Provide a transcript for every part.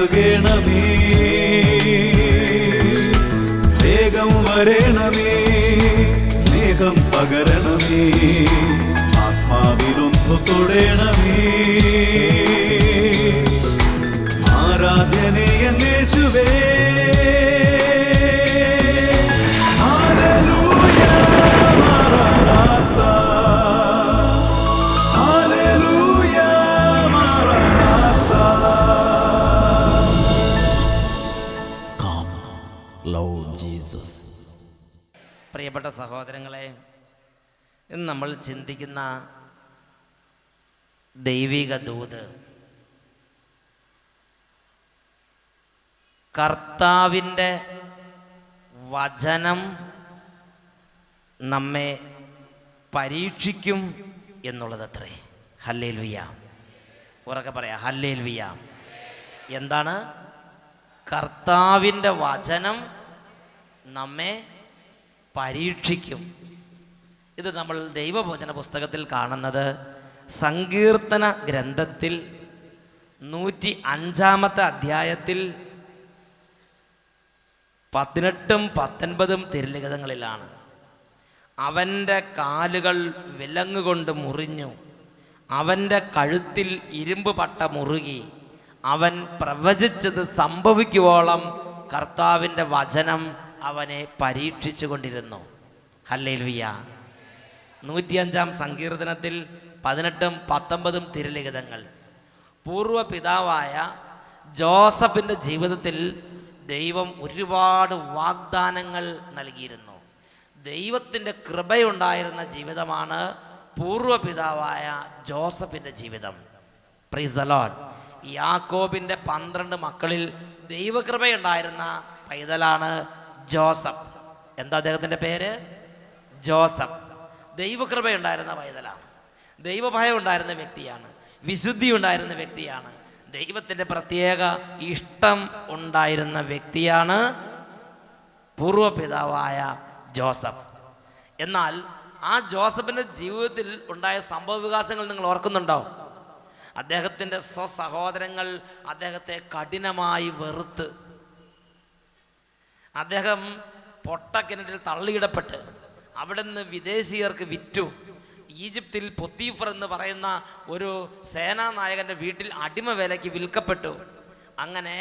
നൽകണമേ, വേഗം വരണമേ, സ്നേഹം പകരണമേ, ആത്മാവിലൊന്നു തൊടണമേ. ആരാധനയെ യേശുവേ, ഹല്ലേലൂയ മറനാഥാ, ഹല്ലേലൂയ മറനാഥാ. Come, Lord Jesus. പ്രിയപ്പെട്ട സഹോദരങ്ങളെ, ഇന്ന് നമ്മൾ ചിന്തിക്കുന്ന ദൈവിക ദൂത് കർത്താവിൻ്റെ വചനം നമ്മെ പരീക്ഷിക്കും എന്നുള്ളതത്രേ. ഹല്ലേലൂയ. ഉറക്കെ പറയാം, ഹല്ലേലൂയ. എന്താണ്? കർത്താവിൻ്റെ വചനം നമ്മെ പരീക്ഷിക്കും. ഇത് നമ്മൾ ദൈവവചന പുസ്തകത്തിൽ കാണുന്നത് സങ്കീർത്തന ഗ്രന്ഥത്തിൽ 105 അധ്യായത്തിൽ 18 19 തിരുലിഖിതങ്ങളിലാണ്. അവൻ്റെ കാലുകൾ വിലങ്ങുകൊണ്ട് മുറിഞ്ഞു, അവൻ്റെ കഴുത്തിൽ ഇരുമ്പ് പട്ട മുറുകി, അവൻ പ്രവചിച്ചത് സംഭവിക്കുവോളം കർത്താവിൻ്റെ വചനം അവനെ പരീക്ഷിച്ചു കൊണ്ടിരുന്നു. ഹല്ലേലൂയ. 105 സങ്കീർത്തനത്തിൽ 18 19 തിരുലിഖിതങ്ങൾ. പൂർവ്വ പിതാവായ ജോസഫിൻ്റെ ജീവിതത്തിൽ ദൈവം ഒരുപാട് വാഗ്ദാനങ്ങൾ നൽകിയിരുന്നു. ദൈവത്തിൻ്റെ കൃപയുണ്ടായിരുന്ന ജീവിതമാണ് പൂർവ്വ പിതാവായ ജോസഫിൻ്റെ ജീവിതം. Price the Lord. യാക്കോബിൻ്റെ 12 മക്കളിൽ ദൈവകൃപയുണ്ടായിരുന്ന പൈതലാണ് ജോസഫ്. എന്താ അദ്ദേഹത്തിൻ്റെ പേര്? ജോസഫ്. ദൈവകൃപയുണ്ടായിരുന്ന പൈതലാണ്, ദൈവഭയം ഉണ്ടായിരുന്ന വ്യക്തിയാണ്, വിശുദ്ധി ഉണ്ടായിരുന്ന വ്യക്തിയാണ്, ദൈവത്തിൻ്റെ പ്രത്യേക ഇഷ്ടം ഉണ്ടായിരുന്ന വ്യക്തിയാണ് പൂർവ്വ പിതാവായ ജോസഫ്. എന്നാൽ ആ ജോസഫിൻ്റെ ജീവിതത്തിൽ ഉണ്ടായ സംഭവ വികാസങ്ങൾ നിങ്ങൾ ഓർക്കുന്നുണ്ടോ? അദ്ദേഹത്തിൻ്റെ സ്വസഹോദരങ്ങൾ അദ്ദേഹത്തെ കഠിനമായി വെറുത്ത്, അദ്ദേഹം പൊട്ടക്കിണറ്റിൽ തള്ളിയിടപ്പെട്ട് അവിടെ നിന്ന് വിദേശീയർക്ക് വിറ്റു. ഈജിപ്തിൽ പൊത്തീഫർ എന്ന് പറയുന്ന ഒരു സേനാനായകൻ്റെ വീട്ടിൽ അടിമ വേലയ്ക്ക് വിൽക്കപ്പെട്ടു. അങ്ങനെ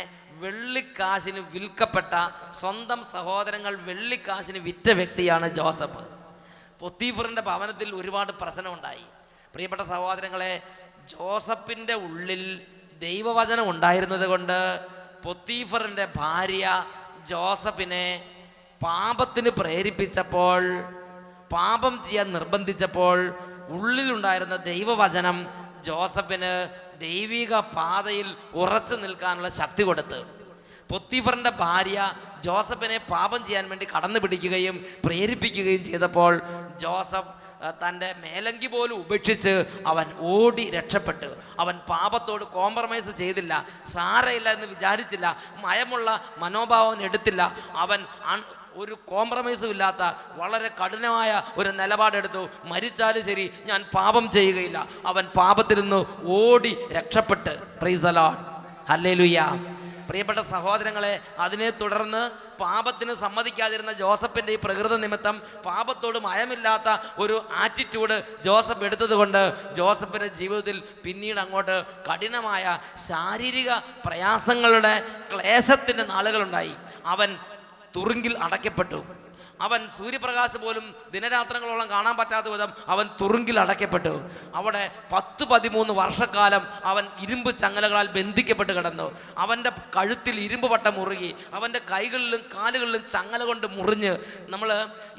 വെള്ളിക്കാശിന് വിൽക്കപ്പെട്ട, സ്വന്തം സഹോദരങ്ങൾ വെള്ളിക്കാശിന് വിറ്റ വ്യക്തിയാണ് ജോസഫ്. പൊത്തീഫറിൻ്റെ ഭവനത്തിൽ ഒരുപാട് പ്രശ്നമുണ്ടായി. പ്രിയപ്പെട്ട സഹോദരങ്ങളെ, ജോസഫിൻ്റെ ഉള്ളിൽ ദൈവവചനം ഉണ്ടായിരുന്നത് കൊണ്ട് പൊത്തീഫറിൻ്റെ ഭാര്യ ജോസഫിനെ പാപത്തിന് പ്രേരിപ്പിച്ചപ്പോൾ, പാപം ചെയ്യാൻ നിർബന്ധിച്ചപ്പോൾ ഉള്ളിലുണ്ടായിരുന്ന ദൈവവചനം ജോസഫിന് ദൈവിക പാതയിൽ ഉറച്ചു നിൽക്കാനുള്ള ശക്തി കൊടുത്ത്, പൊത്തീഫറിൻ്റെ ഭാര്യ ജോസഫിനെ പാപം ചെയ്യാൻ വേണ്ടി കടന്നു പിടിക്കുകയും പ്രേരിപ്പിക്കുകയും ചെയ്തപ്പോൾ ജോസഫ് തൻ്റെ മേലങ്കി പോലും ഉപേക്ഷിച്ച് അവൻ ഓടി രക്ഷപ്പെട്ടു. അവൻ പാപത്തോട് കോംപ്രമൈസ് ചെയ്തില്ല, സാരയില്ല എന്ന് വിചാരിച്ചില്ല, മയമുള്ള മനോഭാവം എടുത്തില്ല. അവൻ ഒരു കോംപ്രമൈസും ഇല്ലാത്ത വളരെ കഠിനമായ ഒരു നിലപാടെടുത്തു. മരിച്ചാലും ശരി, ഞാൻ പാപം ചെയ്യുകയില്ല. അവൻ പാപത്തിൽ നിന്ന് ഓടി രക്ഷപ്പെട്ട്. Price the Lord. ഹല്ലേലൂയ. പ്രിയപ്പെട്ട സഹോദരങ്ങളെ, അതിനെ തുടർന്ന് പാപത്തിന് സമ്മതിക്കാതിരുന്ന ജോസഫിൻ്റെ ഈ പ്രകൃതി നിമിത്തം പാപത്തോട് മയമില്ലാത്ത ഒരു ആറ്റിറ്റ്യൂഡ് ജോസഫ് എടുത്തത് കൊണ്ട് ജോസഫിൻ്റെ ജീവിതത്തിൽ പിന്നീട് അങ്ങോട്ട് കഠിനമായ ശാരീരിക പ്രയാസങ്ങളുടെ ക്ലേശത്തിൻ്റെ നാളുകളുണ്ടായി. അവൻ തുറുങ്കിൽ അടയ്ക്കപ്പെട്ടു. അവൻ സൂര്യപ്രകാശം പോലും ദിനരാത്രങ്ങളോളം കാണാൻ പറ്റാത്ത വിധം അവൻ തുറുങ്കിൽ അടയ്ക്കപ്പെട്ടു. അവിടെ 10-13 വർഷക്കാലം അവൻ ഇരുമ്പ് ചങ്ങലകളാൽ ബന്ധിക്കപ്പെട്ട് കിടന്നു. അവൻ്റെ കഴുത്തിൽ ഇരുമ്പ് പട്ട മുറുകി, അവൻ്റെ കൈകളിലും കാലുകളിലും ചങ്ങല കൊണ്ട് മുറിഞ്ഞ്. നമ്മൾ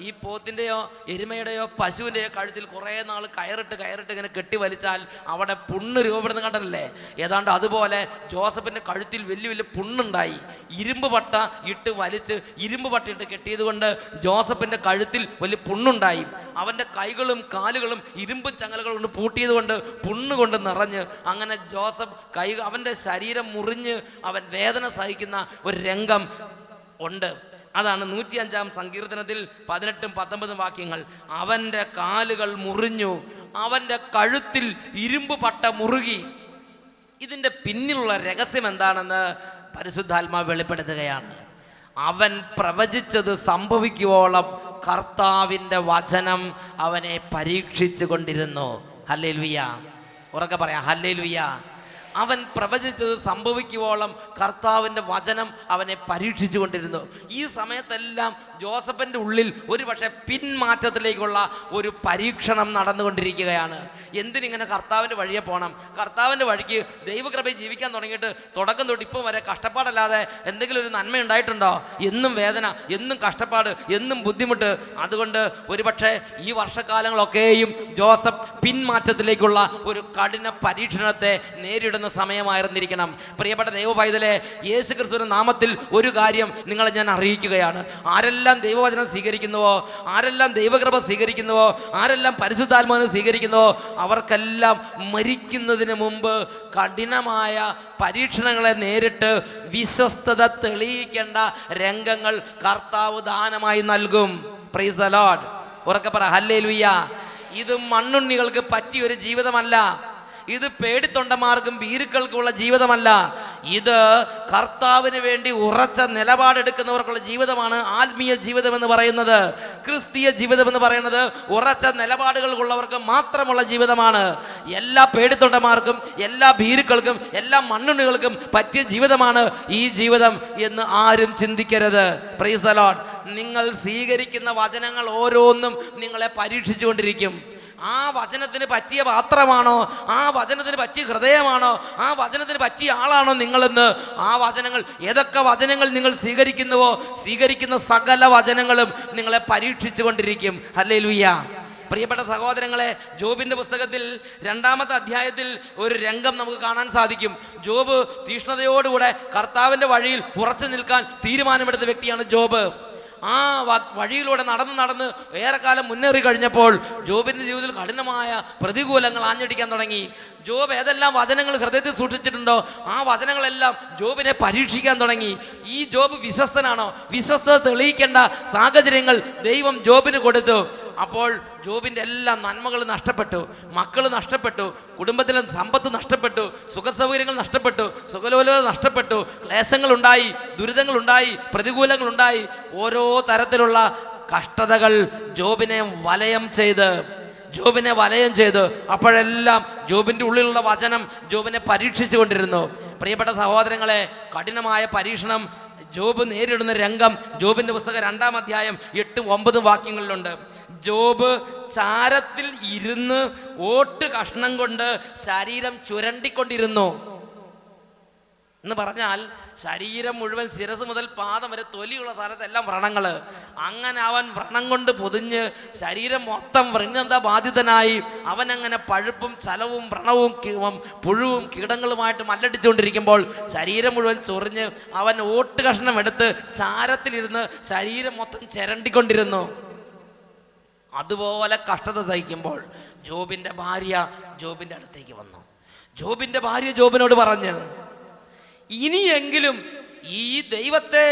ഈ പോത്തിൻ്റെയോ എരുമയുടെയോ പശുവിൻ്റെയോ കഴുത്തിൽ കുറേ നാൾ കയറിട്ട് ഇങ്ങനെ കെട്ടി വലിച്ചാൽ അവിടെ പുണ്ണ് രൂപപ്പെടുന്ന കണ്ടല്ലേ? ഏതാണ്ട് അതുപോലെ ജോസഫിൻ്റെ കഴുത്തിൽ വലിയ വലിയ പുണ്ണുണ്ടായി. ഇരുമ്പ് പട്ട ഇട്ട് വലിച്ച്, ഇരുമ്പ് പട്ട ഇട്ട് കെട്ടിയത് കൊണ്ട് ജോസഫിൻ്റെ കഴുത്തിൽ വലിയ പുണ്ണുണ്ടായി. അവൻ്റെ കൈകളും കാലുകളും ഇരുമ്പ് ചങ്ങലകൾ കൊണ്ട് പൂട്ടിയത് കൊണ്ട് പുണ്ണുകൊണ്ട് നിറഞ്ഞ്, അങ്ങനെ ജോസഫ് അവൻ്റെ ശരീരം മുറിഞ്ഞ് അവൻ വേദന സഹിക്കുന്ന ഒരു രംഗം ഉണ്ട്. അതാണ് 105 സങ്കീർത്തനത്തിൽ 18-19 വാക്യങ്ങൾ. അവൻ്റെ കാലുകൾ മുറിഞ്ഞു, അവൻ്റെ കഴുത്തിൽ ഇരുമ്പ് പട്ട മുറുകി. ഇതിൻ്റെ പിന്നിലുള്ള രഹസ്യം എന്താണെന്ന് പരിശുദ്ധാത്മാവ് വെളിപ്പെടുത്തുകയാണ്. അവൻ പ്രവചിച്ചത് സംഭവിക്കുവോളം കർത്താവിൻ്റെ വചനം അവനെ പരീക്ഷിച്ചു കൊണ്ടിരുന്നു. ഹല്ലേലൂയ. ഉറക്കെ പറയാം, ഹല്ലേലൂയ. അവൻ പ്രവചിച്ചത് സംഭവിക്കുവോളം കർത്താവിൻ്റെ വചനം അവനെ പരീക്ഷിച്ചു കൊണ്ടിരുന്നു. ഈ സമയത്തെല്ലാം ജോസഫിൻ്റെ ഉള്ളിൽ ഒരുപക്ഷെ പിന്മാറ്റത്തിലേക്കുള്ള ഒരു പരീക്ഷണം നടന്നുകൊണ്ടിരിക്കുകയാണ്. എന്തിനിങ്ങനെ കർത്താവിൻ്റെ വഴിയെ പോകണം? കർത്താവിൻ്റെ വഴിക്ക് ദൈവകൃപയിൽ ജീവിക്കാൻ തുടങ്ങിയിട്ട് തുടക്കം തൊട്ട് ഇപ്പം വരെ കഷ്ടപ്പാടല്ലാതെ എന്തെങ്കിലും ഒരു നന്മ ഉണ്ടായിട്ടുണ്ടോ? എന്നും വേദന, എന്നും കഷ്ടപ്പാട്, എന്നും ബുദ്ധിമുട്ട്. അതുകൊണ്ട് ഒരുപക്ഷെ ഈ വർഷക്കാലങ്ങളൊക്കെയും ജോസഫ് പിന്മാറ്റത്തിലേക്കുള്ള ഒരു കഠിന പരീക്ഷണത്തെ നേരിടുന്ന സമയമായിരുന്നിരിക്കണം. പ്രിയപ്പെട്ട ദൈവപൈതലേ, യേശു ക്രിസ്തുവിന്റെ നാമത്തിൽ ഒരു കാര്യം നിങ്ങളെ ഞാൻ അറിയിക്കുകയാണ്. ആരെല്ലാം ദൈവവചനം സ്വീകരിക്കുന്നുവോ, ആരെല്ലാം ദൈവകൃപ സ്വീകരിക്കുന്നുവോ, ആരെല്ലാം പരിശുദ്ധാത്മാവിനെ സ്വീകരിക്കുന്നുവോ, അവർക്കെല്ലാം മരിക്കുന്നതിന് മുമ്പ് കഠിനമായ പരീക്ഷണങ്ങളെ നേരിട്ട് വിശ്വസ്തത തെളിയിക്കേണ്ട രംഗങ്ങൾ കർത്താവ് ദാനമായി നൽകും. Price the Lord. ഉറക്കെ പറ, ഹല്ലേലൂയ. ഇത് മണ്ണുണ്ണികൾക്ക് പറ്റിയൊരു ജീവിതമല്ല. ഇത് പേടിത്തൊണ്ടന്മാർക്കും ഭീരുക്കൾക്കുള്ള ജീവിതമല്ല. ഇത് കർത്താവിന് വേണ്ടി ഉറച്ച നിലപാടെടുക്കുന്നവർക്കുള്ള ജീവിതമാണ് ആത്മീയ ജീവിതം എന്ന് പറയുന്നത്. ക്രിസ്തീയ ജീവിതം എന്ന് പറയുന്നത് ഉറച്ച നിലപാടുകൾക്കുള്ളവർക്ക് മാത്രമുള്ള ജീവിതമാണ്. എല്ലാ പേടിത്തൊണ്ടന്മാർക്കും എല്ലാ ഭീരുക്കൾക്കും എല്ലാ മണ്ണുണ്ണികൾക്കും പറ്റിയ ജീവിതമാണ് ഈ ജീവിതം എന്ന് ആരും ചിന്തിക്കരുത്. Price the Lord. നിങ്ങൾ സ്വീകരിക്കുന്ന വചനങ്ങൾ ഓരോന്നും നിങ്ങളെ പരീക്ഷിച്ചുകൊണ്ടിരിക്കും. ആ വചനത്തിന് പറ്റിയ പാത്രമാണോ, ആ വചനത്തിന് പറ്റിയ ഹൃദയമാണോ, ആ വചനത്തിന് പറ്റിയ ആളാണോ നിങ്ങളെന്ന് ആ വചനങ്ങൾ, ഏതൊക്കെ വചനങ്ങൾ നിങ്ങൾ സ്വീകരിക്കുന്നുവോ, സ്വീകരിക്കുന്ന സകല വചനങ്ങളും നിങ്ങളെ പരീക്ഷിച്ചു കൊണ്ടിരിക്കും. ഹല്ലേലൂയ. പ്രിയപ്പെട്ട സഹോദരങ്ങളെ, ജോബിന്റെ പുസ്തകത്തിൽ 2-ാമത്തെ അധ്യായത്തിൽ ഒരു രംഗം നമുക്ക് കാണാൻ സാധിക്കും. ജോബ് തീഷ്ണതയോടുകൂടെ കർത്താവിന്റെ വഴിയിൽ ഉറച്ചു നിൽക്കാൻ തീരുമാനമെടുത്ത വ്യക്തിയാണ് ജോബ്. ആ വഴിയിലൂടെ നടന്ന് ഏറെക്കാലം മുന്നേറി കഴിഞ്ഞപ്പോൾ ജോബിൻ്റെ ജീവിതത്തിൽ കഠിനമായ പ്രതികൂലങ്ങൾ ആഞ്ഞടിക്കാൻ തുടങ്ങി. ജോബ് ഏതെല്ലാം വചനങ്ങൾ ഹൃദയത്തിൽ സൂക്ഷിച്ചിട്ടുണ്ടോ ആ വചനങ്ങളെല്ലാം ജോബിനെ പരീക്ഷിക്കാൻ തുടങ്ങി. ഈ ജോബ് വിശ്വസ്തനാണോ? വിശ്വസ്തത തെളിയിക്കേണ്ട സാഹചര്യങ്ങൾ ദൈവം ജോബിന് കൊടുത്തു. അപ്പോൾ ജോബിൻ്റെ എല്ലാ നന്മകളും നഷ്ടപ്പെട്ടു, മക്കൾ നഷ്ടപ്പെട്ടു, കുടുംബത്തിലെ സമ്പത്ത് നഷ്ടപ്പെട്ടു, സുഖസൗകര്യങ്ങൾ നഷ്ടപ്പെട്ടു, സുഖലോലത നഷ്ടപ്പെട്ടു, ക്ലേശങ്ങളുണ്ടായി, ദുരിതങ്ങളുണ്ടായി, പ്രതികൂലങ്ങളുണ്ടായി. ഓരോ തരത്തിലുള്ള കഷ്ടതകൾ ജോബിനെ വലയം ചെയ്ത് അപ്പോഴെല്ലാം ജോബിൻ്റെ ഉള്ളിലുള്ള വചനം ജോബിനെ പരീക്ഷിച്ചു കൊണ്ടിരുന്നു. പ്രിയപ്പെട്ട സഹോദരങ്ങളെ, കഠിനമായ പരീക്ഷണം ജോബ് നേരിടുന്ന രംഗം ജോബിൻ്റെ പുസ്തകം 2-ാം അധ്യായം 8-9 വാക്യങ്ങളിലുണ്ട്. ജോബ് ചാരത്തിൽ ഇരുന്ന് ഓട്ട് കഷ്ണം കൊണ്ട് ശരീരം ചുരണ്ടിക്കൊണ്ടിരുന്നു എന്ന് പറഞ്ഞാൽ ശരീരം മുഴുവൻ ശിരസ് മുതൽ പാദം വരെ തൊലിയുള്ള സ്ഥലത്തെല്ലാം വ്രണങ്ങൾ. അങ്ങനെ അവൻ വ്രണം കൊണ്ട് പൊതിഞ്ഞ് ശരീരം മൊത്തം വ്രണന്ത ബാധിതനായി അവനങ്ങനെ പഴുപ്പും ചലവും വ്രണവും പുഴുവും കീടങ്ങളുമായിട്ട് മല്ലടിച്ചുകൊണ്ടിരിക്കുമ്പോൾ ശരീരം മുഴുവൻ ചൊറിഞ്ഞ് അവൻ ഓട്ട് കഷ്ണം എടുത്ത് ചാരത്തിലിരുന്ന് ശരീരം മൊത്തം ചിരണ്ടിക്കൊണ്ടിരുന്നു. അതുപോലെ കഷ്ടത സഹിക്കുമ്പോൾ ജോബിൻ്റെ ഭാര്യ ജോബിൻ്റെ അടുത്തേക്ക് വന്നു. ജോബിൻ്റെ ഭാര്യ ജോബിനോട് പറഞ്ഞ്, ഇനിയെങ്കിലും ഈ ദൈവത്തെ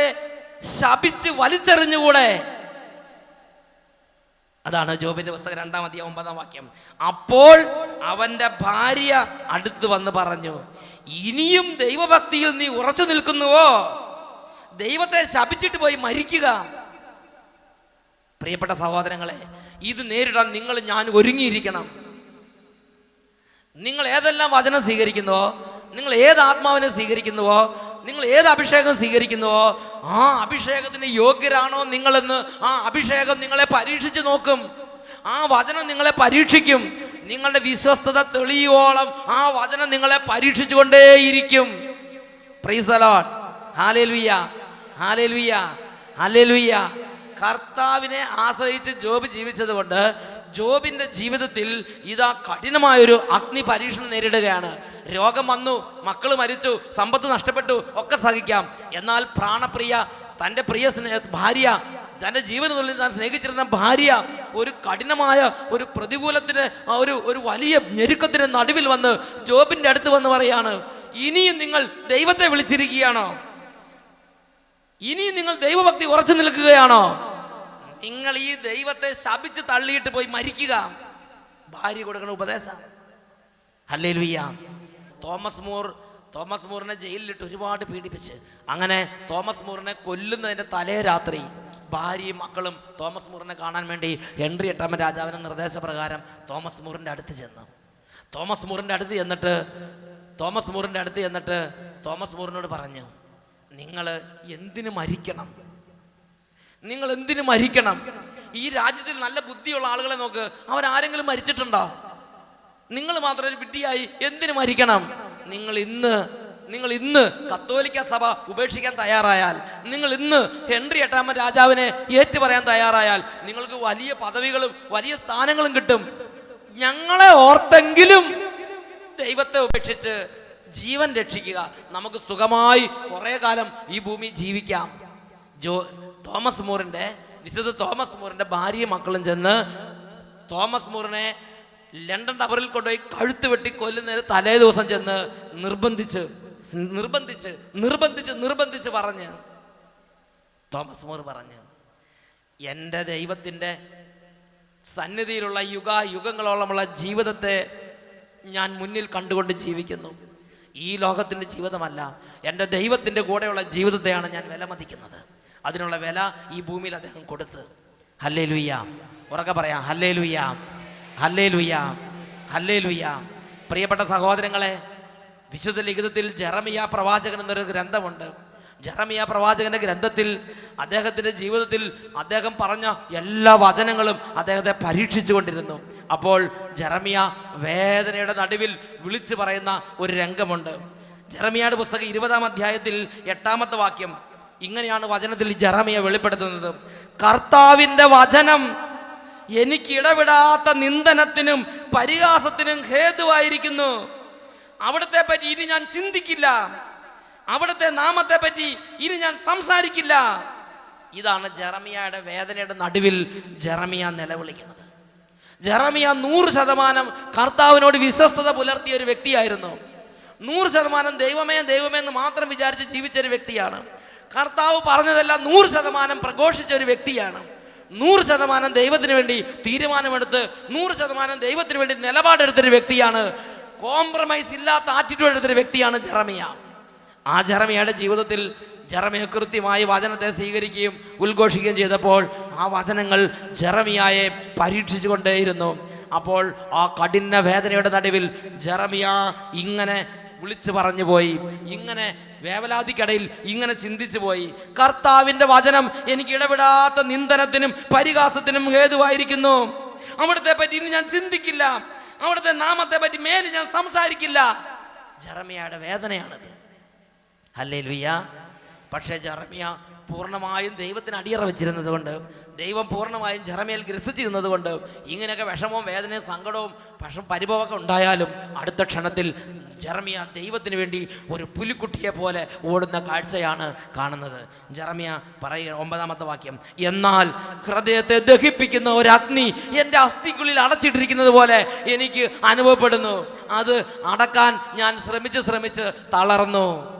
ശപിച്ച് വലിച്ചെറിഞ്ഞുകൂടെ? അതാണ് ജോബിന്റെ പുസ്തകം 2-ാം അധ്യായം 9-ാം വാക്യം. അപ്പോൾ അവന്റെ ഭാര്യ അടുത്ത് വന്ന് പറഞ്ഞു, ഇനിയും ദൈവഭക്തിയിൽ നീ ഉറച്ചു നിൽക്കുന്നുവോ? ദൈവത്തെ ശപിച്ചിട്ട് പോയി മരിക്കുക. പ്രിയപ്പെട്ട സഹോദരങ്ങളെ, ഇത് നേരിടാൻ നിങ്ങൾ ഞാൻ ഒരുങ്ങിയിരിക്കണം. നിങ്ങൾ ഏതെല്ലാം വചനം സ്വീകരിക്കുന്നുവോ, നിങ്ങൾ ഏത് ആത്മാവിനെ സ്വീകരിക്കുന്നുവോ, നിങ്ങൾ ഏത് അഭിഷേകം സ്വീകരിക്കുന്നുവോ ആ അഭിഷേകത്തിന് യോഗ്യരാണോ നിങ്ങളെന്ന് ആ അഭിഷേകം നിങ്ങളെ പരീക്ഷിച്ച് നോക്കും. ആ വചനം നിങ്ങളെ പരീക്ഷിക്കും. നിങ്ങളുടെ വിശ്വസ്തത തെളിയോളം ആ വചനം നിങ്ങളെ പരീക്ഷിച്ചു കൊണ്ടേയിരിക്കും. Price the Lord. ഹല്ലേലൂയ, ഹല്ലേലൂയ, ഹല്ലേലൂയ. കർത്താവിനെ ആശ്രയിച്ച് ജോബ് ജീവിച്ചത് കൊണ്ട് ജോബിൻ്റെ ജീവിതത്തിൽ ഇതാ കഠിനമായൊരു അഗ്നി പരീക്ഷണം നേരിടുകയാണ്. രോഗം വന്നു, മക്കൾ മരിച്ചു, സമ്പത്ത് നഷ്ടപ്പെട്ടു, ഒക്കെ സഹിക്കാം. എന്നാൽ പ്രാണപ്രിയ തൻ്റെ പ്രിയ ഭാര്യ, തൻ്റെ ജീവിതത്തിൽ താൻ സ്നേഹിച്ചിരുന്ന ഭാര്യ ഒരു കഠിനമായ ഒരു പ്രതികൂലത്തിന് ഒരു വലിയ ഞെരുക്കത്തിന് നടുവിൽ വന്ന് ജോബിൻ്റെ അടുത്ത് വന്ന് പറയാണ്, ഇനിയും നിങ്ങൾ ദൈവത്തെ വിളിച്ചിരിക്കുകയാണോ? ഇനിയും നിങ്ങൾ ദൈവഭക്തി ഉറച്ചു നിൽക്കുകയാണോ? നിങ്ങൾ ഈ ദൈവത്തെ ശപിച്ച് തള്ളിയിട്ട് പോയി മരിക്കുക. ഭാര്യ കൊടുക്കുന്ന ഉപദേശം. ഹല്ലേലൂയ. തോമസ് മൂർ തോമസ് മൂറിനെ ജയിലിലിട്ട് ഒരുപാട് പീഡിപ്പിച്ച്, അങ്ങനെ തോമസ് മൂറിനെ കൊല്ലുന്നതിൻ്റെ തലേ രാത്രി ഭാര്യയും മക്കളും തോമസ് മൂറിനെ കാണാൻ വേണ്ടി ഹെൻറി എട്ടാമൻ രാജാവിൻ്റെ നിർദ്ദേശപ്രകാരം തോമസ് മൂറിൻ്റെ അടുത്ത് ചെന്നു. തോമസ് മൂറിൻ്റെ അടുത്ത് ചെന്നിട്ട് തോമസ് മൂറിനോട് പറഞ്ഞു, നിങ്ങൾ എന്തിനു മരിക്കണം? നിങ്ങൾ എന്തിനു മരിക്കണം? ഈ രാജ്യത്തിൽ നല്ല ബുദ്ധിയുള്ള ആളുകളെ നോക്ക്, അവരാരെങ്കിലും മരിച്ചിട്ടുണ്ടോ? നിങ്ങൾ മാത്രം ഒരു വിഡ്ഢിയായി എന്തിനു മരിക്കണം? നിങ്ങൾ ഇന്ന് കത്തോലിക്ക സഭ ഉപേക്ഷിക്കാൻ തയ്യാറായാൽ, നിങ്ങൾ ഇന്ന് ഹെൻറി എട്ടാമൻ രാജാവിനെ ഏറ്റുപറയാൻ തയ്യാറായാൽ നിങ്ങൾക്ക് വലിയ പദവികളും വലിയ സ്ഥാനങ്ങളും കിട്ടും. ഞങ്ങളെ ഓർത്തെങ്കിലും ദൈവത്തെ ഉപേക്ഷിച്ച് ജീവൻ രക്ഷിക്കുക, നമുക്ക് സുഖമായി കുറെ കാലം ഈ ഭൂമി ജീവിക്കാം. വിശുദ്ധ തോമസ് മൂറിന്റെ ഭാര്യയും മക്കളും ചെന്ന് തോമസ് മൂറിനെ ലണ്ടൻ ടവറിൽ കൊണ്ടുപോയി കഴുത്ത് വെട്ടി കൊല്ലുന്നതിന് തലേ ദിവസം ചെന്ന് നിർബന്ധിച്ച് പറഞ്ഞ് തോമസ് മൂർ പറഞ്ഞ്, എൻ്റെ ദൈവത്തിൻ്റെ സന്നിധിയിലുള്ള യുഗങ്ങളോളമുള്ള ജീവിതത്തെ ഞാൻ മുന്നിൽ കണ്ടുകൊണ്ട് ജീവിക്കുന്നു. ഈ ലോകത്തിൻ്റെ ജീവിതമല്ല, എൻ്റെ ദൈവത്തിൻ്റെ കൂടെയുള്ള ജീവിതത്തെയാണ് ഞാൻ വിലമതിക്കുന്നത്. അതിനുള്ള വില ഈ ഭൂമിയിൽ അദ്ദേഹം കൊടുത്ത്. ഹല്ലേലൂയ, ഉറക്കെ പറയാം, ഹല്ലേലൂയ, ഹല്ലേലൂയ, ഹല്ലേലൂയ. പ്രിയപ്പെട്ട സഹോദരങ്ങളെ, വിശുദ്ധ ലിഖിതത്തിൽ ജെറമിയ പ്രവാചകൻ എന്നൊരു ഗ്രന്ഥമുണ്ട്. ജെറമിയ പ്രവാചകന്റെ ഗ്രന്ഥത്തിൽ അദ്ദേഹത്തിൻ്റെ ജീവിതത്തിൽ അദ്ദേഹം പറഞ്ഞ എല്ലാ വചനങ്ങളും അദ്ദേഹത്തെ പരീക്ഷിച്ചു കൊണ്ടിരുന്നു. അപ്പോൾ ജെറമിയ വേദനയുടെ നടുവിൽ വിളിച്ചു പറയുന്ന ഒരു രംഗമുണ്ട്. ജെറമിയയുടെ പുസ്തകം 20-ാം അധ്യായത്തിൽ 8-ാമത്തെ വാക്യം ഇങ്ങനെയാണ് വചനത്തിൽ ജെറമിയ വെളിപ്പെടുത്തുന്നത്: കർത്താവിൻ്റെ വചനം എനിക്ക് ഇടവിടാത്ത നിന്ദനത്തിനും പരിഹാസത്തിനും ഹേതുവായിരിക്കുന്നു. അവിടുത്തെ പറ്റി ഇനി ഞാൻ ചിന്തിക്കില്ല, അവിടുത്തെ നാമത്തെ പറ്റി ഇനി ഞാൻ സംസാരിക്കില്ല. ഇതാണ് ജെറമിയയുടെ വേദനയുടെ നടുവിൽ ജെറമിയ നിലവിളിക്കുന്നത്. ജെറമിയ 100% കർത്താവിനോട് വിശ്വസ്തത പുലർത്തിയ ഒരു വ്യക്തിയായിരുന്നു. 100% ദൈവമേ ദൈവമേ എന്ന് മാത്രം വിചാരിച്ച് ജീവിച്ച ഒരു വ്യക്തിയാണ്. കർത്താവ് പറഞ്ഞതെല്ലാം 100% പ്രഘോഷിച്ച ഒരു വ്യക്തിയാണ്. 100% ദൈവത്തിന് വേണ്ടി തീരുമാനമെടുത്ത് 100% ദൈവത്തിന് വേണ്ടി നിലപാടെടുത്തൊരു വ്യക്തിയാണ്. കോംപ്രമൈസ് ഇല്ലാത്ത ആറ്റിറ്റ്യൂഡ് എടുത്തൊരു വ്യക്തിയാണ് ജെറമിയ. ആ ജെറമിയയുടെ ജീവിതത്തിൽ ജെറമിയ കൃത്യമായി വചനത്തെ സ്വീകരിക്കുകയും ഉദ്ഘോഷിക്കുകയും ചെയ്തപ്പോൾ ആ വചനങ്ങൾ ജെറമിയയെ പരീക്ഷിച്ചു കൊണ്ടേയിരുന്നു. അപ്പോൾ ആ കഠിന വേദനയുടെ നടുവിൽ ജെറമിയ ഇങ്ങനെ വിളിച്ചു പറഞ്ഞു പോയി, ഇങ്ങനെ വേവലാതിക്കടയിൽ ഇങ്ങനെ ചിന്തിച്ചു പോയി: കർത്താവിൻ്റെ വചനം എനിക്ക് ഇടപെടാത്ത നിന്ദനത്തിനും പരിഹാസത്തിനും ഹേതുവായിരിക്കുന്നു. അവിടുത്തെ പറ്റി ഇനി ഞാൻ ചിന്തിക്കില്ല, അവിടുത്തെ നാമത്തെ പറ്റി മേലിൽ ഞാൻ സംസാരിക്കില്ല. ജെറമിയയുടെ വേദനയാണത്. ഹല്ലേലൂയ. പക്ഷേ ജെറമിയ പൂർണ്ണമായും ദൈവത്തിന് അടിയറ വെച്ചിരുന്നത് കൊണ്ട്, ദൈവം പൂർണ്ണമായും ജെറമിയയിൽ ഗ്രസിച്ചിരുന്നത് കൊണ്ട് ഇങ്ങനെയൊക്കെ വിഷമവും വേദനയും സങ്കടവും പരിഭവമൊക്കെ ഉണ്ടായാലും അടുത്ത ക്ഷണത്തിൽ ജെറമിയ ദൈവത്തിന് വേണ്ടി ഒരു പുലിക്കുട്ടിയെ പോലെ ഓടുന്ന കാഴ്ചയാണ് കാണുന്നത്. ജെറമിയ പറയുക 9-ാമത്തെ വാക്യം: എന്നാൽ ഹൃദയത്തെ ദഹിപ്പിക്കുന്ന ഒരു അഗ്നി എൻ്റെ അസ്ഥിക്കുള്ളിൽ അടച്ചിട്ടിരിക്കുന്നത് പോലെ എനിക്ക് അനുഭവപ്പെടുന്നു. അത് അടക്കാൻ ഞാൻ ശ്രമിച്ച് തളർന്നു.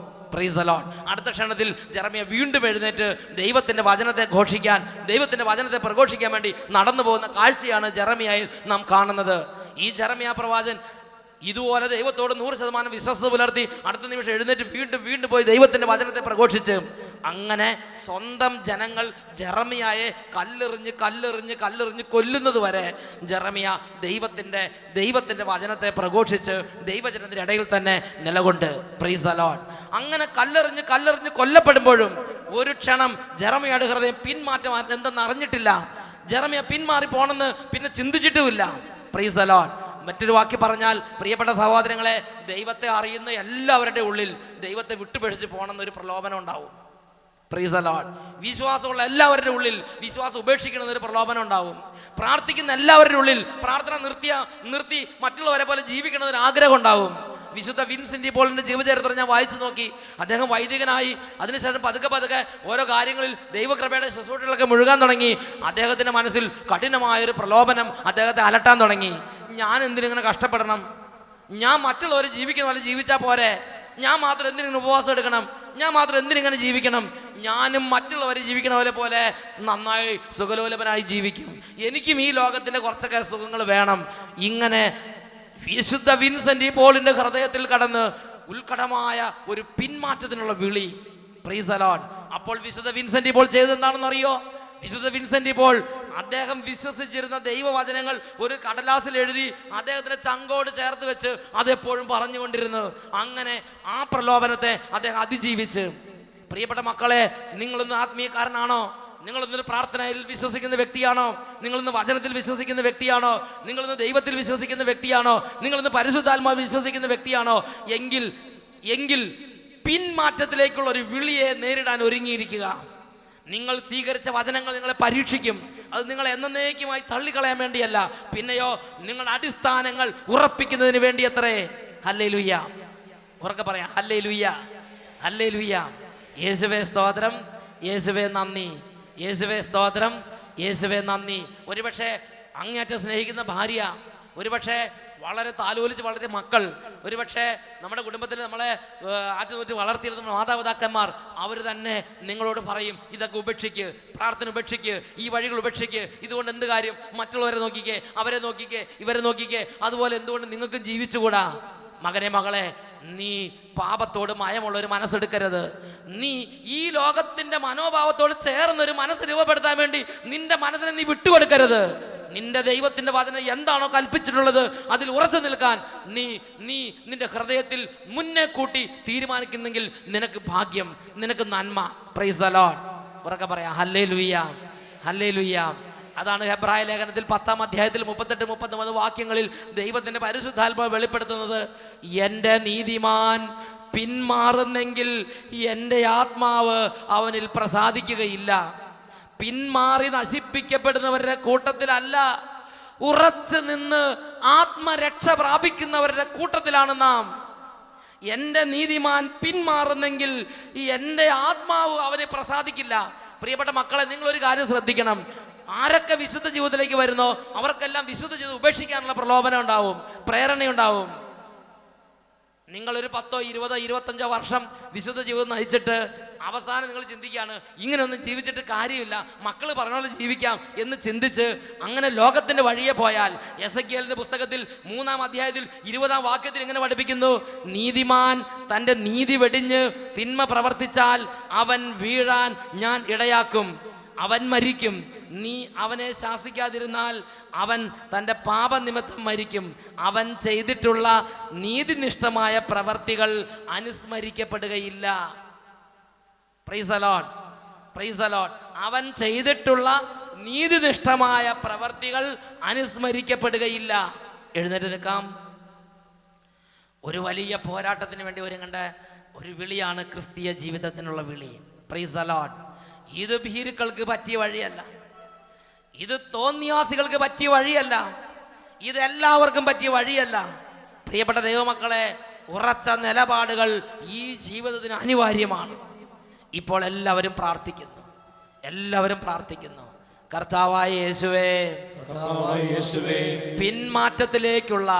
Price the Lord. അടുത്ത ക്ഷണത്തിൽ ജെറമിയ വീണ്ടും എഴുന്നേറ്റ് ദൈവത്തിൻ്റെ വചനത്തെ ഘോഷിക്കാൻ, ദൈവത്തിൻ്റെ വചനത്തെ പ്രഘോഷിക്കാൻ വേണ്ടി നടന്നു പോകുന്ന കാഴ്ചയാണ് ജെറമിയയിൽ നാം കാണുന്നത്. ഈ ജെറമിയ പ്രവാചകൻ ഇതുപോലെ ദൈവത്തോട് 100% വിശ്വസ്തത പുലർത്തി അടുത്ത നിമിഷം എഴുന്നേറ്റ് വീണ്ടും പോയി ദൈവത്തിൻ്റെ വചനത്തെ പ്രഘോഷിച്ച്, അങ്ങനെ സ്വന്തം ജനങ്ങൾ ജെറമിയയെ കല്ലെറിഞ്ഞ് കൊല്ലുന്നത് വരെ ജെറമിയ ദൈവത്തിൻ്റെ വചനത്തെ പ്രഘോഷിച്ച് ദൈവജനത്തിൻ്റെ ഇടയിൽ തന്നെ നിലകൊണ്ട്. Price the Lord. അങ്ങനെ കല്ലെറിഞ്ഞ് കൊല്ലപ്പെടുമ്പോഴും ഒരു ക്ഷണം ജെറമിയയുടെ ഹൃദയം പിന്മാറ്റം എന്തെന്ന് അറിഞ്ഞിട്ടില്ല. ജെറമിയ പിന്മാറി പോണെന്ന് പിന്നെ ചിന്തിച്ചിട്ടുമില്ല. Price the Lord. മറ്റൊരു വാക്കി പറഞ്ഞാൽ, പ്രിയപ്പെട്ട സഹോദരങ്ങളെ, ദൈവത്തെ അറിയുന്ന എല്ലാവരുടെ ഉള്ളിൽ ദൈവത്തെ വിട്ടുപേക്ഷിച്ച് പോകണമെന്നൊരു പ്രലോഭനം ഉണ്ടാവും. Price the Lord. വിശ്വാസമുള്ള എല്ലാവരുടെ ഉള്ളിൽ വിശ്വാസം ഉപേക്ഷിക്കണമെന്നൊരു പ്രലോഭനം ഉണ്ടാവും. പ്രാർത്ഥിക്കുന്ന എല്ലാവരുടെ ഉള്ളിൽ പ്രാർത്ഥന നിർത്തി മറ്റുള്ളവരെ പോലെ ജീവിക്കണമെന്നൊരു ആഗ്രഹം ഉണ്ടാവും. വിശുദ്ധ വിൻസെന്റ് പോളിന്റെ ജീവചരിത്രം ഞാൻ വായിച്ചു നോക്കി. അദ്ദേഹം വൈദികനായി അതിനുശേഷം പതുക്കെ ഓരോ കാര്യങ്ങളിൽ ദൈവകൃപയുടെ ശുശ്രൂഷകളൊക്കെ മുഴുകാൻ തുടങ്ങി. അദ്ദേഹത്തിന്റെ മനസ്സിൽ കഠിനമായൊരു പ്രലോഭനം അദ്ദേഹത്തെ അലട്ടാൻ തുടങ്ങി. ഞാൻ എന്തിനിങ്ങനെ കഷ്ടപ്പെടണം? ഞാൻ മറ്റുള്ളവർ ജീവിക്കുന്ന പോലെ ജീവിച്ചാൽ പോരെ? ഞാൻ മാത്രം എന്തിനിങ്ങനെ ഉപവാസം എടുക്കണം? ഞാൻ മാത്രം എന്തിനിങ്ങനെ ജീവിക്കണം? ഞാനും മറ്റുള്ളവർ ജീവിക്കണ പോലെ നന്നായി സുഖലോലഭനായി ജീവിക്കും. എനിക്കും ഈ ലോകത്തിൻ്റെ കുറച്ചൊക്കെ സുഖങ്ങൾ വേണം. ഇങ്ങനെ വിശുദ്ധ വിൻസെന്റ് പോളിന്റെ ഹൃദയത്തിൽ കടന്ന് ഉത്കടമായ ഒരു പിന്മാറ്റത്തിനുള്ള വിളി. Price the Lord. അപ്പോൾ വിശുദ്ധ വിൻസെന്റ് ഇപ്പോൾ ചെയ്തത് എന്താണെന്ന് അറിയോ? വിശുദ്ധ വിൻസെന്റ് ഇപ്പോൾ അദ്ദേഹം വിശ്വസിച്ചിരുന്ന ദൈവവചനങ്ങൾ ഒരു കടലാസിൽ എഴുതി അദ്ദേഹത്തിന്റെ ചങ്കോട് ചേർത്ത് വെച്ച് അതെപ്പോഴും പറഞ്ഞുകൊണ്ടിരുന്നു. അങ്ങനെ ആ പ്രലോഭനത്തെ അദ്ദേഹം അതിജീവിച്ച്. പ്രിയപ്പെട്ട മക്കളെ, നിങ്ങളിന്ന് ആത്മീയക്കാരനാണോ? നിങ്ങളിന്ന് പ്രാർത്ഥനയിൽ വിശ്വസിക്കുന്ന വ്യക്തിയാണോ? നിങ്ങളിന്ന് വചനത്തിൽ വിശ്വസിക്കുന്ന വ്യക്തിയാണോ? നിങ്ങളിന്ന് ദൈവത്തിൽ വിശ്വസിക്കുന്ന വ്യക്തിയാണോ? നിങ്ങളിന്ന് പരിശുദ്ധാത്മാവിൽ വിശ്വസിക്കുന്ന വ്യക്തിയാണോ? എങ്കിൽ പിന്മാറ്റത്തിലേക്കുള്ള ഒരു വിളിയെ നേരിടാൻ ഒരുങ്ങിയിരിക്കുക. നിങ്ങൾ സ്വീകരിച്ച വചനങ്ങൾ നിങ്ങളെ പരീക്ഷിക്കും. അത് നിങ്ങൾ എന്നേക്കുമായി തള്ളിക്കളയാൻ വേണ്ടിയല്ല, പിന്നെയോ നിങ്ങളുടെ അടിസ്ഥാനങ്ങൾ ഉറപ്പിക്കുന്നതിന് വേണ്ടി അത്രേ. ഹല്ലേലൂയ. ഉറക്കെ പറയാം, ഹല്ലേലൂയ, ഹല്ലേലൂയ. യേശുവേ സ്തോത്രം, യേശുവേ നന്ദി, യേശുവേ സ്തോത്രം, യേശുവേ നന്ദി. ഒരുപക്ഷെ അങ്ങേയറ്റം സ്നേഹിക്കുന്ന ഭാര്യ, ഒരുപക്ഷെ വളരെ താലോലിച്ച് വളർത്തിയ മക്കൾ, ഒരുപക്ഷെ നമ്മുടെ കുടുംബത്തിൽ നമ്മളെ ആറ്റുനൂറ്റ് വളർത്തിയിരുന്ന മാതാപിതാക്കന്മാർ, അവർ തന്നെ നിങ്ങളോട് പറയും, ഇതൊക്കെ ഉപേക്ഷിക്ക്, പ്രാർത്ഥന ഉപേക്ഷിക്ക്, ഈ വഴികൾ ഉപേക്ഷിക്ക്, ഇതുകൊണ്ട് എന്ത് കാര്യം? മറ്റുള്ളവരെ നോക്കിക്കേ, അവരെ നോക്കിക്കേ, ഇവരെ നോക്കിക്കേ, അതുപോലെ എന്തുകൊണ്ട് നിങ്ങൾക്കും ജീവിച്ചുകൂടാ? മകനെ, മകളെ, നീ പാപത്തോട് മയമുള്ള ഒരു മനസ്സെടുക്കരുത്. നീ ഈ ലോകത്തിന്റെ മനോഭാവത്തോട് ചേർന്നൊരു മനസ്സ് രൂപപ്പെടുത്താൻ വേണ്ടി നിന്റെ മനസ്സിനെ നീ വിട്ടുകൊടുക്കരുത്. നിന്റെ ദൈവത്തിന്റെ വചനം എന്താണോ കൽപ്പിച്ചിട്ടുള്ളത് അതിൽ ഉറച്ചു നിൽക്കാൻ നീ നിന്റെ ഹൃദയത്തിൽ മുന്നേ കൂട്ടി തീരുമാനിക്കുന്നെങ്കിൽ നിനക്ക് ഭാഗ്യം, നിനക്ക് നന്മ. Price the Lord. ഉറക്കെ പറയാം, ഹല്ലേലൂയ, ഹല്ലേലൂയ. അതാണ് ഹെബ്രായ ലേഖനത്തിൽ 10-ാം അധ്യായത്തിൽ 38-39 വാക്യങ്ങളിൽ ദൈവത്തിന്റെ പരിശുദ്ധാത്മാവ് വെളിപ്പെടുത്തുന്നത്. എൻ്റെ നീതിമാൻ പിന്മാറുന്നെങ്കിൽ എൻ്റെ ആത്മാവ് അവനിൽ പ്രസാദിക്കുകയില്ല. പിന്മാറി നശിപ്പിക്കപ്പെടുന്നവരുടെ കൂട്ടത്തിലല്ല, ഉറച്ചു നിന്ന് ആത്മരക്ഷ പ്രാപിക്കുന്നവരുടെ കൂട്ടത്തിലാണ് നാം. എൻ്റെ നീതിമാൻ പിന്മാറുന്നെങ്കിൽ എൻ്റെ ആത്മാവ് അവനെ പ്രസാദിക്കില്ല. പ്രിയപ്പെട്ട മക്കളെ, നിങ്ങളൊരു കാര്യം ശ്രദ്ധിക്കണം. ആരൊക്കെ വിശുദ്ധ ജീവിതത്തിലേക്ക് വരുന്നോ അവർക്കെല്ലാം വിശുദ്ധ ജീവിതം ഉപേക്ഷിക്കാനുള്ള പ്രലോഭനം ഉണ്ടാവും, പ്രേരണയുണ്ടാവും. നിങ്ങളൊരു 10, 20, 25 വർഷം വിശുദ്ധ ജീവിതം നയിച്ചിട്ട് അവസാനം നിങ്ങൾ ചിന്തിക്കുകയാണ്, ഇങ്ങനെയൊന്നും ജീവിച്ചിട്ട് കാര്യമില്ല, മക്കൾ പറഞ്ഞ പോലെ ജീവിക്കാം എന്ന് ചിന്തിച്ച് അങ്ങനെ ലോകത്തിന്റെ വഴിയെ പോയാൽ, എസെക്കിയേലിന്റെ പുസ്തകത്തിൽ 3-ാം അധ്യായത്തിൽ 20-ാം വാക്യത്തിൽ ഇങ്ങനെ പഠിപ്പിക്കുന്നു, നീതിമാൻ തൻ്റെ നീതി വെടിഞ്ഞ് തിന്മ പ്രവർത്തിച്ചാൽ അവൻ വീഴാൻ ഞാൻ ഇടയാക്കും, അവൻ മരിക്കും. നീ അവനെ ശാസിക്കാതിരുന്നാൽ അവൻ തൻ്റെ പാപനിമിത്തം മരിക്കും. അവൻ ചെയ്തിട്ടുള്ള നീതിനിഷ്ഠമായ പ്രവർത്തികൾ അനുസ്മരിക്കപ്പെടുകയില്ല. Praise the Lord, praise the Lord. അവൻ ചെയ്തിട്ടുള്ള നീതിനിഷ്ഠമായ പ്രവർത്തികൾ അനുസ്മരിക്കപ്പെടുകയില്ല. എഴുന്നേറ്റ് നിൽക്കാം. ഒരു വലിയ പോരാട്ടത്തിന് വേണ്ടി ഒരുങ്ങേണ്ട ഒരു വിളിയാണ് ക്രിസ്തീയ ജീവിതത്തിനുള്ള വിളി. Price the Lord. ഇത് ഭീരുക്കൾക്ക് പറ്റിയ വഴിയല്ല, ഇത് തോന്നിയാസികൾക്ക് പറ്റിയ വഴിയല്ല, ഇത് എല്ലാവർക്കും പറ്റിയ വഴിയല്ല. പ്രിയപ്പെട്ട ദൈവമക്കളെ, ഉറച്ച നിലപാടുകൾ ഈ ജീവിതത്തിന് അനിവാര്യമാണ്. ഇപ്പോൾ എല്ലാവരും പ്രാർത്ഥിക്കുന്നു, എല്ലാവരും പ്രാർത്ഥിക്കുന്നു. കർത്താവായ യേശുവേ, പിന്മാറ്റത്തിലേക്കുള്ള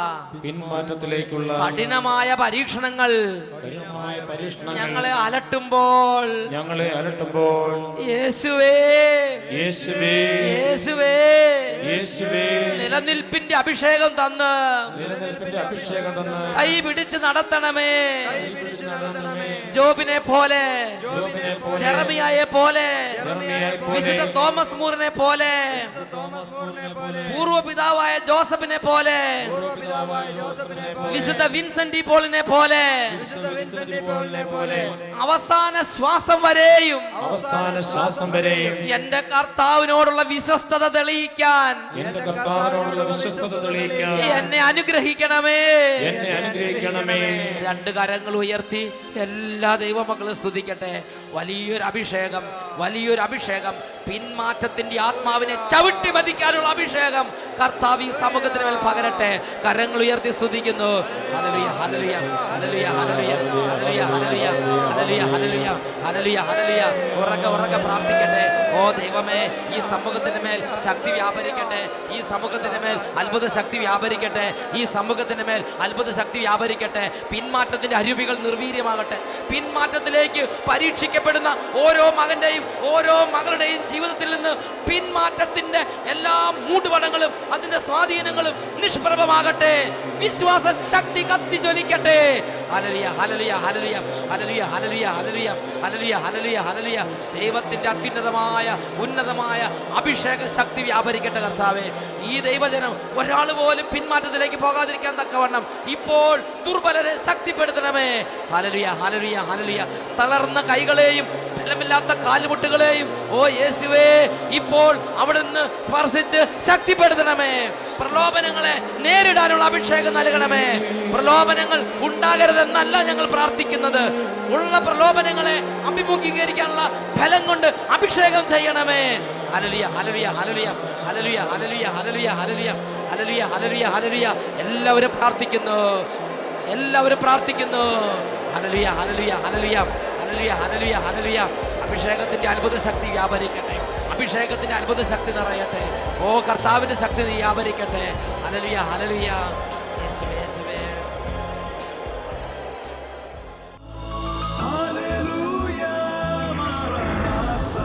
കഠിനമായ പരീക്ഷണങ്ങൾ ഞങ്ങളെ അലട്ടുമ്പോൾ യേശുവേ, നിലനിൽപ്പിന്റെ അഭിഷേകം തന്ന് കൈ പിടിച്ച് നടത്തണമേ. ജോബിനെ പോലെ, ജെറമിയായെ പോലെ, വിശുദ്ധ തോമസ് മൂറിനെ പോലെ, പൂർവ്വപിതാവായ ജോസഫിനെ പോലെ, വിശുദ്ധ വിൻസെന്റ് പോളിനെ പോലെ, അവസാന ശ്വാസം വരെയും എന്റെ കർത്താവിനോടുള്ള വിശ്വസ്തത തെളിയിക്കാൻ എന്നെ അനുഗ്രഹിക്കണമേ. രണ്ട് കരങ്ങൾ ഉയർത്തി എല്ലാ ദൈവമക്കളും സ്തുതിക്കട്ടെ. വലിയൊരു അഭിഷേകം, വലിയൊരു അഭിഷേകം, പിന്മാറ്റത്തിന്റെ ആത്മാവിനെ ചവിട്ടി മതിക്കാനുള്ള അഭിഷേകം കർത്താവ് ഈ സമൂഹത്തിന് മേൽ പകരട്ടെ. കരങ്ങൾ ഉയർത്തി സ്തുതിക്കുന്നു. ഹല്ലേലൂയ, ഹല്ലേലൂയ, ഹല്ലേലൂയ, ഹല്ലേലൂയ, ഹല്ലേലൂയ, ഹല്ലേലൂയ, ഹല്ലേലൂയ, ഹല്ലേലൂയ, ഹല്ലേലൂയ. ഉറക്കെ പ്രാർത്ഥിക്കട്ടെ, ഓ ദൈവമേ, ഈ സമൂഹത്തിന്റെ മേൽ ശക്തി വ്യാപരിക്കട്ടെ, ഈ സമൂഹത്തിന്റെ മേൽ അത്ഭുത ശക്തി വ്യാപരിക്കട്ടെ, ഈ സമൂഹത്തിന്റെ മേൽ അത്ഭുത ശക്തി വ്യാപരിക്കട്ടെ. പിന്മാറ്റത്തിന്റെ അരുവികൾ നിർവീര്യമാകട്ടെ. പിന്മാറ്റത്തിലേക്ക് പരീക്ഷിക്കപ്പെടുന്ന ഓരോ മകന്റെയും ഓരോ മകളുടെയും ജീവിതത്തിൽ നിന്ന് പിന്മാറ്റത്തിന്റെ എല്ലാ മൂടുപടങ്ങളും അതിന്റെ സ്വാധീനങ്ങളും നിഷ്പ്രഭമാകട്ടെ. വിശ്വാസ ശക്തി കത്തിജ്വലിക്കട്ടെ. ഹല്ലേലൂയ, ഹല്ലേലൂയ, ഹല്ലേലൂയ, ഹല്ലേലൂയ, ഹല്ലേലൂയ, ഹല്ലേലൂയ, ഹല്ലേലൂയ, ഹല്ലേലൂയ, ഹല്ലേലൂയ. ദൈവത്തിന്റെ അത്യുന്നതമായ ഉന്നതമായ അഭിഷേക ശക്തി വ്യാപരിക്കട്ടെ കർത്താവേ. ഈ ദൈവജനം ഒരാൾ പോലും പിന്മാറ്റത്തിലേക്ക് പോകാതിരിക്കാൻ തക്കവണ്ണം ഇപ്പോൾ ദുർബലരെ ശക്തിപ്പെടുത്തണമേ. ഹല്ലേലൂയ, ഹല്ലേലൂയ, ഹല്ലേലൂയ. തളർന്ന കൈകളെയും ബലമില്ലാത്ത കാലുമുട്ടുകളെയും ഓ യേശുവേ ഇപ്പോൾ അവിടുന്ന് സ്പർശിച്ച് ശക്തിപ്പെടുത്തണമേ. പ്രലോഭനങ്ങളെ നേരിടാനുള്ള അഭിഷേകം നൽകണമേ. പ്രലോഭനങ്ങൾ ഉണ്ടാകരുതെന്നല്ല ഞങ്ങൾ പ്രാർത്ഥിക്കുന്നത്, ഉള്ള പ്രലോഭനങ്ങളെ അഭിമുഖീകരിക്കാനുള്ള ഫലം കൊണ്ട് അഭിഷേകം ചെയ്യണമേ. ഹല്ലേലൂയ, ഹല്ലേലൂയ, ഹല്ലേലൂയ, ഹല്ലേലൂയ, ഹല്ലേലൂയ, ഹല്ലേലൂയ, ഹല്ലേലൂയ, ഹല്ലേലൂയ, ഹല്ലേലൂയ, ഹല്ലേലൂയ. എല്ലാവരും പ്രാർത്ഥിക്കുന്നു, എല്ലാവരും പ്രാർത്ഥിക്കുന്നു. ഹല്ലേലൂയ, ഹല്ലേലൂയ, ഹല്ലേലൂയ, ഹല്ലേലൂയ, ഹല്ലേലൂയ, ഹല്ലേലൂയ. അഭിഷേകത്തിന്റെ അത്ഭുത ശക്തി വ്യാപരിക്കട്ടെ. അഭിഷേകത്തിന്റെ അത്ഭുത ശക്തി നിറയട്ടെ. ഓ കർത്താവിന്റെ ശക്തി വ്യാപരിക്കട്ടെ. ഹല്ലേലൂയ, ഹല്ലേലൂയ. യേശുവേ, യേശുവേ. ഹല്ലേലൂയ, മാറാനാത്ത.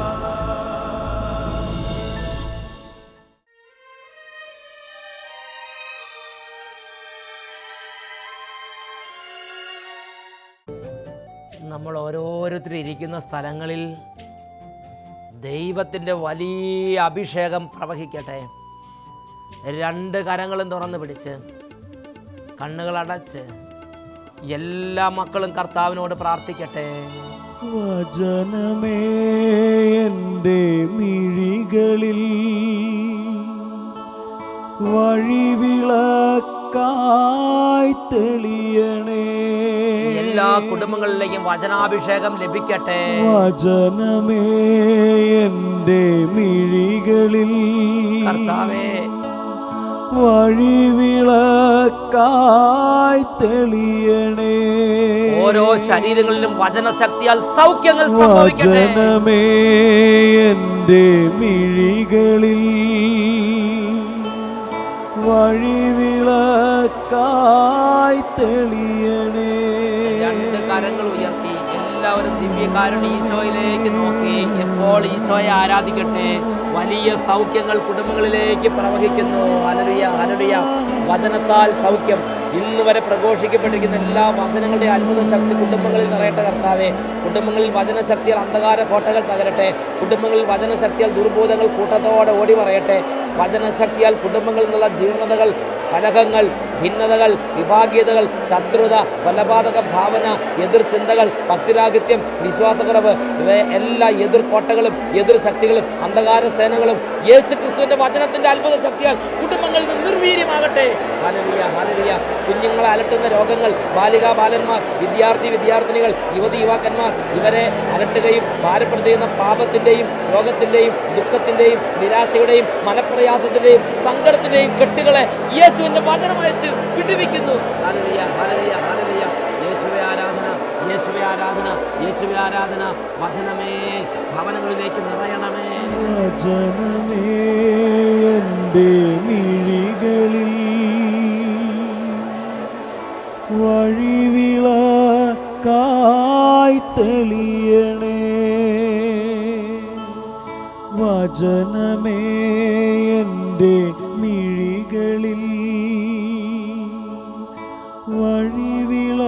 നമ്മൾ ഓരോരുത്തരും ഇരിക്കുന്ന സ്ഥലങ്ങളിൽ ദൈവത്തിൻ്റെ വലിയ അഭിഷേകം പ്രവഹിക്കട്ടെ. രണ്ട് കരങ്ങളും തുറന്ന് പിടിച്ച് കണ്ണുകളടച്ച് എല്ലാ മക്കളും കർത്താവിനോട് പ്രാർത്ഥിക്കട്ടെ. വചനമേ എൻ്റെ മിഴികളിൽ വഴിവിളക്കായി തെളിയണേ. എല്ലാ കുടുംബങ്ങളിലേക്കും വചനാഭിഷേകം ലഭിക്കട്ടെ. വചനമേ എൻ്റെ മിഴികളിൽ കർത്താവേ വഴിവിളക്കായി തെളിയണേ. ഓരോ ശരീരങ്ങളിലും വചനശക്തിയാൽ സൗഖ്യങ്ങൾ സംഭവിക്കട്ടെ. വചനമേ എൻ്റെ മിഴികളിൽ വഴിവിളക്കായി തെളിയണേ. രണ്ട് കരങ്ങൾ ഉയർത്തി എല്ലാവരും ദിവ്യകാരുണ്യ ഈശോയിലേക്ക് നോക്കി എപ്പോൾ ഈശോയെ ആരാധിക്കട്ടെ. വലിയ സൗഖ്യങ്ങൾ കുടുംബങ്ങളിലേക്ക് പ്രവഹിക്കുന്നു. Hallelujah, hallelujah. വചനത്താൽ സൗഖ്യം ഇന്ന് വരെ പ്രഘോഷിക്കപ്പെട്ടിരിക്കുന്ന എല്ലാ വചനങ്ങളുടെ അത്ഭുത ശക്തി കുടുംബങ്ങളിൽ നിറയട്ടെ കർത്താവേ. കുടുംബങ്ങളിൽ വചനശക്തിയാൽ അന്ധകാര കോട്ടകൾ തകരട്ടെ. കുടുംബങ്ങളിൽ വചനശക്തിയാൽ ദുർബോധങ്ങൾ കൂട്ടത്തോടെ ഓടി മറയട്ടെ. വചനശക്തിയാൽ കുടുംബങ്ങളിൽ നിന്നുള്ള ജീർണതകൾ, കലഹങ്ങൾ, ഭിന്നതകൾ, വിഭാഗീയതകൾ, ശത്രുത, കൊലപാതക ഭാവന, എതിർ ചിന്തകൾ, ഭക്തിരാഹിത്യം, വിശ്വാസക്കുറവ്, എല്ലാ എതിർ കോട്ടകളും എതിർ ശക്തികളും അന്ധകാര സേനകളും യേശു ക്രിസ്തുവിന്റെ വചനത്തിന്റെ അത്ഭുത ശക്തിയാൽ കുടുംബങ്ങളിൽ നിന്ന് നിർവീര്യമാകട്ടെ. Hallelujah, hallelujah. കുഞ്ഞുങ്ങളെ അലട്ടുന്ന രോഗങ്ങൾ, ബാലികാ ബാലന്മാർ, വിദ്യാർത്ഥിനികൾ, യുവകാക്കന്മാർ ഇവരെ അലട്ടുകയും ഭാരപ്പെടുത്തുന്ന പാപത്തിന്റെയും രോഗത്തിന്റെയും ദുഃഖത്തിന്റെയും നിരാശയുടെയും മനപ്രയാസത്തിന്റെയും സങ്കടത്തിന്റെയും കെട്ടുകളെ യേശുവിന്റെ വചനമയച്ച് വിടുവിക്കുന്നു. ഹല്ലേലൂയ, ഹല്ലേലൂയ, ഹല്ലേലൂയ. യേശുവേ ആരാധന, യേശുവേ ആരാധന, യേശുവേ ആരാധന. വചനമേ ഭവനങ്ങളിലേക്ക് നിറയണമേ. വചനമേ എൻ്റെ മിഴികളിൽ വഴിവിളക്കായി തെളിയണേ. വചനമേ എൻ്റെ മിഴികളിൽ വഴിവിളക്കായി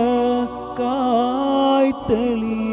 തെളിയണേ.